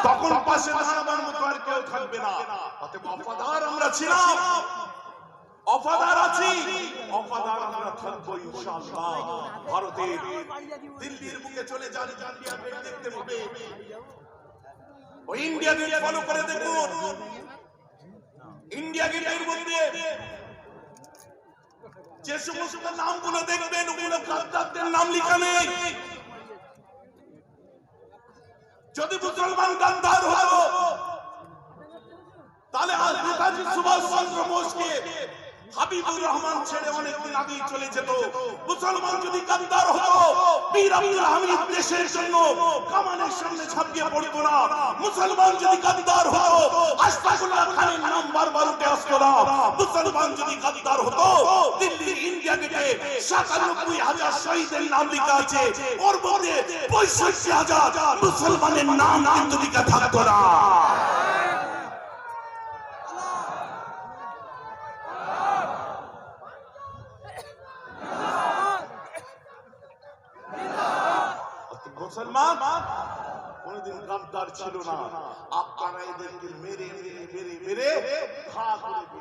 তখন পাশে দাঁড়াবার মতো আর কেউ থাকবে না। অতএব অফাদার আমরা ছিলাম, অফাদার আছি, অফাদার আমরা থাকবো ইনশাআল্লাহ। ভারতের দিল্লির বুকে চলে যান, ইন্ডিয়া গেট দেখতে পাবে। ওই ইন্ডিয়া গেট ফলো করে দেখুন, ইন্ডিয়া গেটের মধ্যে যে সমস্ত নামগুলো দেখবেন ওগুলো গাদ্দারদের নাম লেখা নেই। যদি মুসলমান গাদ্দার হতো তাহলে আজ নেতাজি সুভাষ চন্দ্র বোসকে হাবিবুর রহমান ছেড়ে অনেকদিন আগেই চলে যেত। মুসলমান যদি গাদ্দার হতো বীর আব্দুল হামিদ দেশের জন্য কামানের সামনে ঝাঁপিয়ে পড়তো না। মুসলমান যদি গাদ্দার হতো আশফাকুল্লাহ খানের নাম বারবার উঠে আসতো না। মুসলমান যদি গাদ্দার হতো দিল্লির ইন্ডিয়া গেটে ৯৭,০০০ শহীদের নাম লেখা আছে, ওর মধ্যে ৬৫,০০০ মুসলমানের নাম কিন্তু লেখা থাকতো না। মুসলমান কোনদিন গাদ্দার ছিল না। আপনারা এদেরকে মেরে মেরে মেরে মেরে খা করে